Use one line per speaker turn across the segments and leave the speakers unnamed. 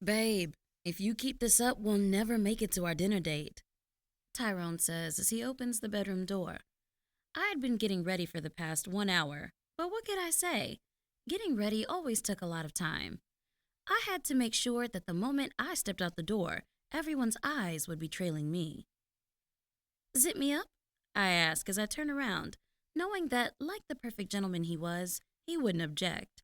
Babe, if you keep this up, we'll never make it to our dinner date, Tyrone says as he opens the bedroom door. I had been getting ready for the past 1 hour, but what could I say? Getting ready always took a lot of time. I had to make sure that the moment I stepped out the door, everyone's eyes would be trailing me. Zip me up? I ask as I turn around, knowing that, like the perfect gentleman he was, he wouldn't object.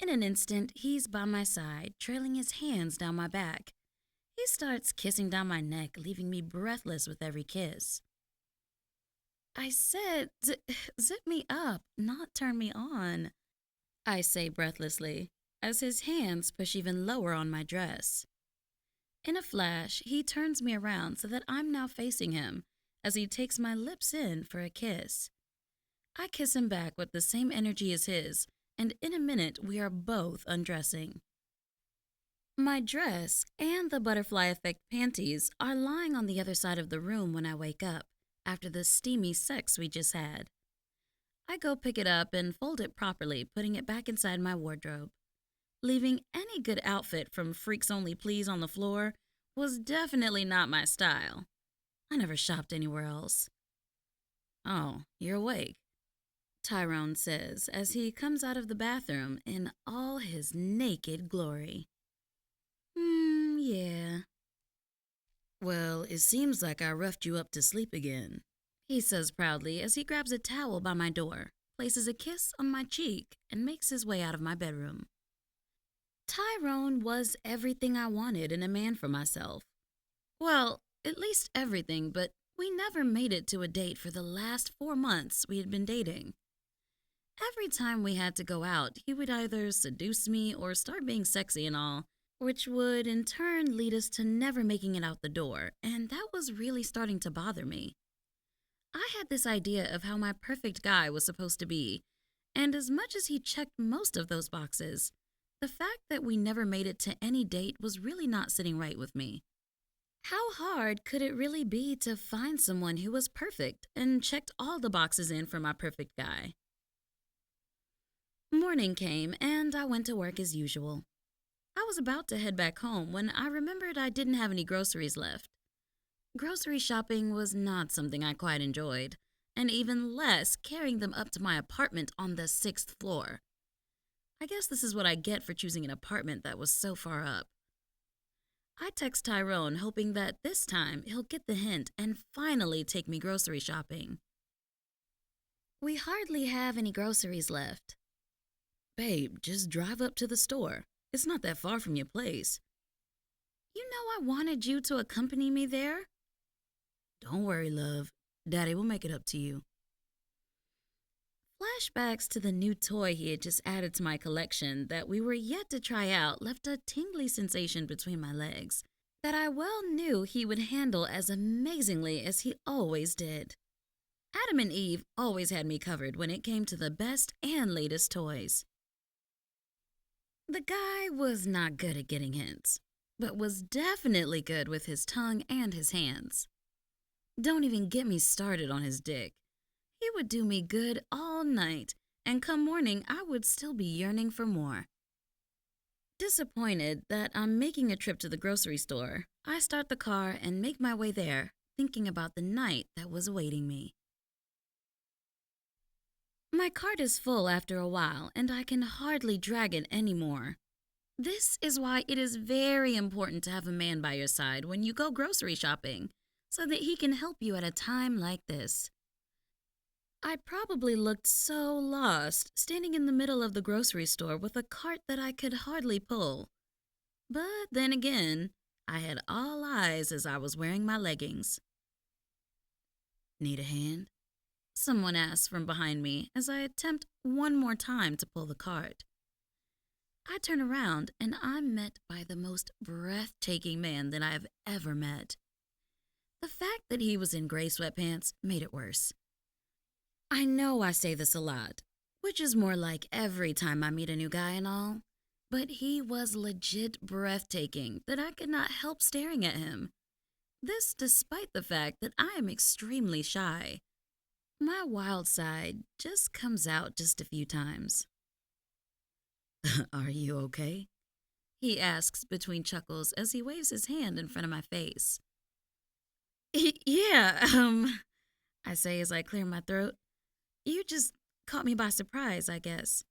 In an instant, he's by my side, trailing his hands down my back. He starts kissing down my neck, leaving me breathless with every kiss. I said, zip me up, not turn me on, I say breathlessly, as his hands push even lower on my dress. In a flash, he turns me around so that I'm now facing him as he takes my lips in for a kiss. I kiss him back with the same energy as his, and in a minute we are both undressing. My dress and the butterfly effect panties are lying on the other side of the room when I wake up after the steamy sex we just had. I go pick it up and fold it properly, putting it back inside my wardrobe. Leaving any good outfit from Freaks Only Please on the floor was definitely not my style. I never shopped anywhere else. Oh, you're awake, Tyrone says as he comes out of the bathroom in all his naked glory. Yeah. Well, it seems like I roughed you up to sleep again, he says proudly as he grabs a towel by my door, places a kiss on my cheek, and makes his way out of my bedroom. Tyrone was everything I wanted in a man for myself. Well, at least everything, but we never made it to a date for the last 4 months we had been dating. Every time we had to go out, he would either seduce me or start being sexy and all, which would in turn lead us to never making it out the door, and that was really starting to bother me. I had this idea of how my perfect guy was supposed to be, and as much as he checked most of those boxes, the fact that we never made it to any date was really not sitting right with me. How hard could it really be to find someone who was perfect and checked all the boxes in for my perfect guy? Morning came and I went to work as usual. I was about to head back home when I remembered I didn't have any groceries left. Grocery shopping was not something I quite enjoyed, and even less carrying them up to my apartment on the 6th floor. I guess this is what I get for choosing an apartment that was so far up. I text Tyrone hoping that this time he'll get the hint and finally take me grocery shopping. We hardly have any groceries left. Babe, just drive up to the store. It's not that far from your place. You know I wanted you to accompany me there. Don't worry, love. Daddy will make it up to you. Flashbacks to the new toy he had just added to my collection that we were yet to try out left a tingly sensation between my legs that I well knew he would handle as amazingly as he always did. Adam and Eve always had me covered when it came to the best and latest toys. The guy was not good at getting hints, but was definitely good with his tongue and his hands. Don't even get me started on his dick. He would do me good all night, and come morning I would still be yearning for more. Disappointed that I'm making a trip to the grocery store, I start the car and make my way there, thinking about the night that was awaiting me. My cart is full after a while, and I can hardly drag it anymore. This is why it is very important to have a man by your side when you go grocery shopping, so that he can help you at a time like this. I probably looked so lost standing in the middle of the grocery store with a cart that I could hardly pull. But then again, I had all eyes as I was wearing my leggings. Need a hand? Someone asks from behind me as I attempt one more time to pull the cart. I turn around and I'm met by the most breathtaking man that I have ever met. The fact that he was in gray sweatpants made it worse. I know I say this a lot, which is more like every time I meet a new guy and all, but he was legit breathtaking that I could not help staring at him. This despite the fact that I am extremely shy. My wild side just comes out just a few times. Are you okay? he asks between chuckles as he waves his hand in front of my face. Yeah, I say as I clear my throat. You just caught me by surprise, I guess.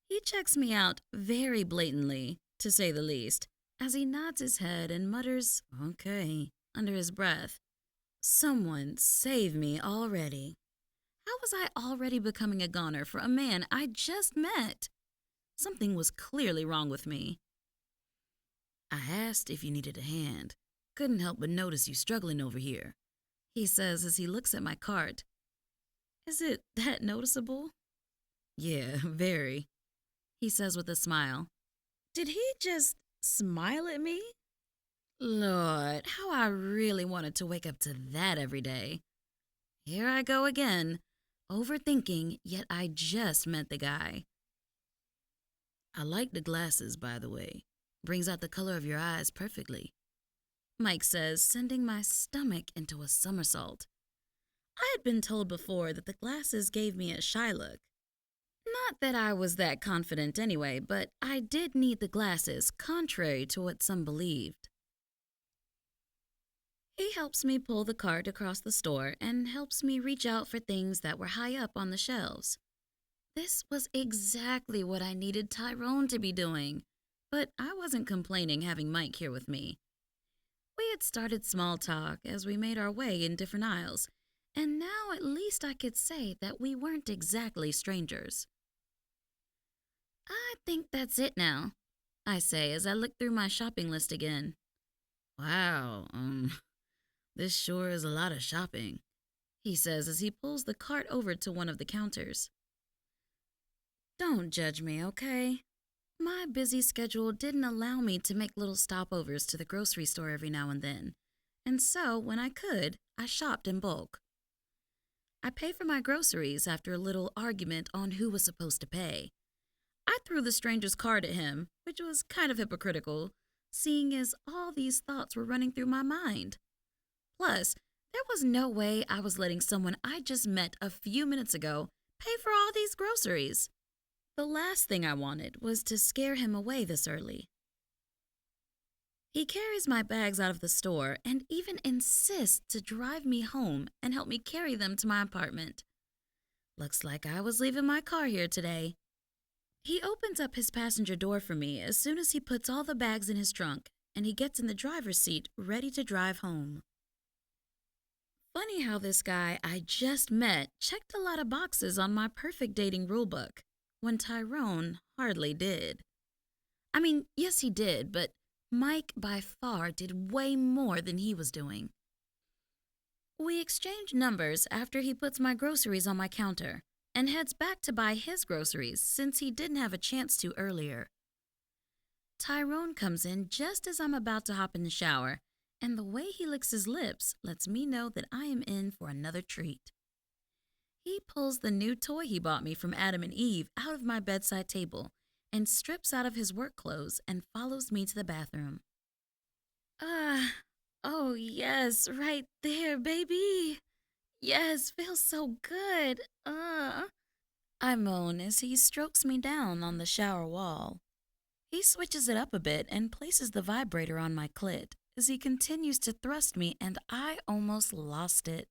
He checks me out very blatantly, to say the least, as he nods his head and mutters, "Okay," under his breath. Someone save me already. How was I already becoming a goner for a man I just met? Something was clearly wrong with me. I asked if you needed a hand. Couldn't help but notice you struggling over here, he says as he looks at my cart. Is it that noticeable? Yeah, very, he says with a smile. Did he just smile at me? Lord, how I really wanted to wake up to that every day. Here I go again, overthinking, yet I just met the guy. I like the glasses, by the way. Brings out the color of your eyes perfectly, Mike says, sending my stomach into a somersault. I had been told before that the glasses gave me a shy look. Not that I was that confident anyway, but I did need the glasses, contrary to what some believed. He helps me pull the cart across the store and helps me reach out for things that were high up on the shelves. This was exactly what I needed Tyrone to be doing, but I wasn't complaining having Mike here with me. We had started small talk as we made our way in different aisles, and now at least I could say that we weren't exactly strangers. I think that's it now, I say as I look through my shopping list again. Wow, this sure is a lot of shopping, he says as he pulls the cart over to one of the counters. Don't judge me, okay? My busy schedule didn't allow me to make little stopovers to the grocery store every now and then, and so when I could, I shopped in bulk. I pay for my groceries after a little argument on who was supposed to pay. I threw the stranger's card at him, which was kind of hypocritical, seeing as all these thoughts were running through my mind. Plus, there was no way I was letting someone I just met a few minutes ago pay for all these groceries. The last thing I wanted was to scare him away this early. He carries my bags out of the store and even insists to drive me home and help me carry them to my apartment. Looks like I was leaving my car here today. He opens up his passenger door for me as soon as he puts all the bags in his trunk, and he gets in the driver's seat ready to drive home. Funny how this guy I just met checked a lot of boxes on my perfect dating rulebook, when Tyrone hardly did. I mean, yes he did, but Mike by far did way more than he was doing. We exchange numbers after he puts my groceries on my counter and heads back to buy his groceries since he didn't have a chance to earlier. Tyrone comes in just as I'm about to hop in the shower, and the way he licks his lips lets me know that I am in for another treat. He pulls the new toy he bought me from Adam and Eve out of my bedside table and strips out of his work clothes and follows me to the bathroom. Oh yes, right there, baby. Yes, feels so good. I moan as he strokes me down on the shower wall. He switches it up a bit and places the vibrator on my clit as he continues to thrust me, and I almost lost it.